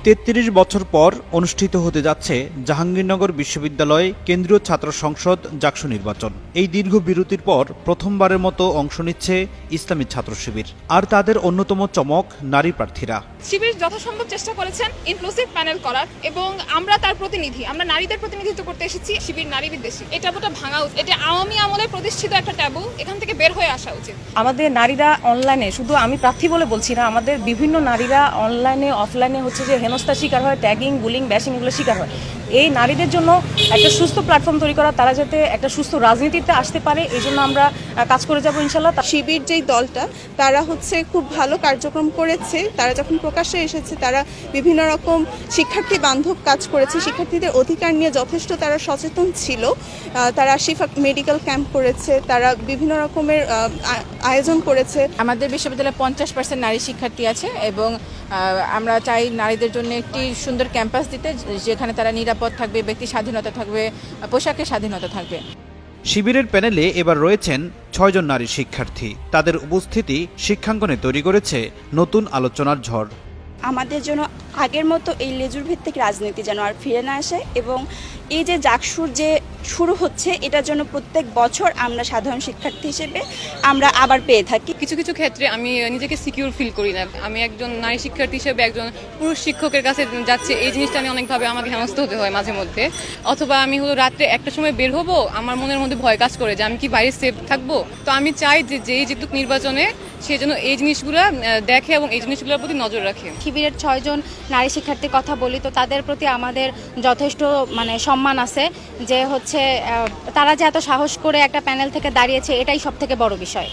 ৩৩ বছর পর অনুষ্ঠিত হতে যাচ্ছে জাহাঙ্গীরনগর বিশ্ববিদ্যালয় কেন্দ্রীয় ছাত্র সংসদ জাকসু নির্বাচন। এই দীর্ঘ বিরতির পর প্রথমবারের মতো অংশ নিচ্ছে ইসলামী ছাত্র শিবির। আর তাদের অন্যতম চমক নারী প্রার্থীরা। শিবির যথাসম্ভব চেষ্টা করেছেন ইনক্লুসিভ প্যানেল করার, এবং আমরা তার প্রতিনিধি, আমরা নারীদের প্রতিনিধিত্ব করতে এসেছি। শিবির নারী বিদ্বেষী, এটা বোটা ভাঙা উচিত। এটা আওয়ামী আমলে প্রতিষ্ঠিত একটা ট্যাবু, এখান থেকে বের হয়ে আসা উচিত। আমাদের নারীরা অনলাইনে, শুধু আমি প্রার্থী বলে বলছি না, আমাদের বিভিন্ন নারীরা অনলাইনে অফলাইনে হচ্ছে যে হেনস্থার শিকার হয়, ট্যাগিং, বুলিং, ব্যাশিং এগুলো শিকার হয়। এই নারীদের জন্য একটা সুস্থ প্ল্যাটফর্ম তৈরি করা, তারা যাতে একটা সুস্থ রাজনীতিতে আসতে পারে, এই জন্য আমরা কাজ করে যাবো ইনশাল্লাহ। শিবির যেই দলটা, তারা হচ্ছে খুব ভালো কার্যক্রম করেছে। তারা যখন প্রকাশ্যে এসেছে, তারা বিভিন্ন রকম শিক্ষার্থী বান্ধব কাজ করেছে, শিক্ষার্থীদের অধিকার নিয়ে যথেষ্ট তারা সচেতন ছিল। তারা শিফা মেডিকেল ক্যাম্প করেছে, তারা বিভিন্ন রকমের আয়োজন করেছে। আমাদের বিশ্ববিদ্যালয়ে 50% নারী শিক্ষার্থী আছে, এবং আমরা চাই নারীদের জন্য একটি সুন্দর ক্যাম্পাস দিতে, যেখানে তারা নিরাপদ থাকবে, ব্যক্তি স্বাধীনতা থাকবে, পোশাকের স্বাধীনতা থাকবে। শিবিরের প্যানেলে এবার রয়েছেন 6 জন নারী শিক্ষার্থী। তাদের উপস্থিতি শিক্ষাঙ্গনে তৈরি করেছে নতুন আলোচনার ঝড়। আমাদের জন্য আগের মতো এই লেজুর ভিত্তিক রাজনীতি যেন আর ফিরে না আসে, এবং এই যে জাকসুর যে শুরু হচ্ছে, এটার জন্য প্রত্যেক বছর আমরা সাধারণ শিক্ষার্থী হিসেবে আমরা আবার পেয়ে থাকি। কিছু কিছু ক্ষেত্রে আমি নিজেকে সিকিউর ফিল করি না। আমি একজন নারী শিক্ষার্থী হিসেবে একজন পুরুষ শিক্ষকের কাছে যাচ্ছে, এই জিনিসটা আমি অনেকভাবে আমাকে হেনস্থ হতে হয় মাঝে মধ্যে। অথবা আমি হলো রাত্রে একটা সময় বের হবো, আমার মনের মধ্যে ভয় কাজ করে যে আমি কি বাইরে সেফ থাকবো। তো আমি চাই যে যেই জিতুক নির্বাচনে, সে যেন এই জিনিসগুলো দেখে এবং এই জিনিসগুলোর প্রতি নজর রাখে। শিবিরের 6 জন নারী শিক্ষার্থীর কথা বলি, তো তাদের প্রতি আমাদের যথেষ্ট সম্মান আছে, যে হচ্ছে তারা যে এত সাহস করে একটা প্যানেল থেকে দাঁড়িয়েছে, এটাই সব থেকে বড় বিষয়।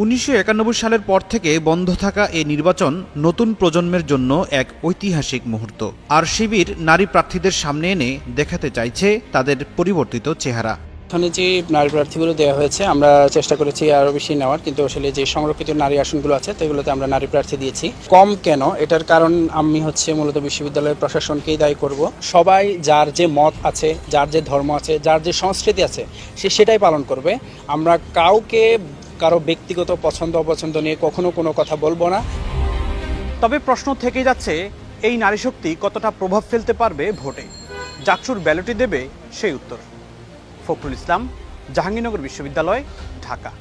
1991 সালের পর থেকে বন্ধ থাকা এই নির্বাচন নতুন প্রজন্মের জন্য এক ঐতিহাসিক মুহূর্ত। আর শিবির নারী প্রার্থীদের সামনে এনে দেখাতে চাইছে তাদের পরিবর্তিত চেহারা। এখানে যে নারী প্রার্থীগুলো দেওয়া হয়েছে, আমরা চেষ্টা করেছি আরও বেশি নেওয়ার, কিন্তু আসলে যে সংরক্ষিত নারী আসনগুলো আছে সেগুলোতে আমরা নারী প্রার্থী দিয়েছি। কম কেন, এটার কারণ আমি মূলত বিশ্ববিদ্যালয়ের প্রশাসনকেই দায়ী করব। সবাই যার যে মত আছে, যার যে ধর্ম আছে, যার যে সংস্কৃতি আছে, সে সেটাই পালন করবে। আমরা কারো ব্যক্তিগত পছন্দ অপছন্দ নিয়ে কখনো কোনো কথা বলবো না। তবে প্রশ্ন থেকে যাচ্ছে, এই নারী শক্তি কতটা প্রভাব ফেলতে পারবে ভোটে? জাকসুর ব্যালটই দেবে সেই উত্তর। ফখরুল ইসলাম, জাহাঙ্গীরনগর বিশ্ববিদ্যালয়, ঢাকা।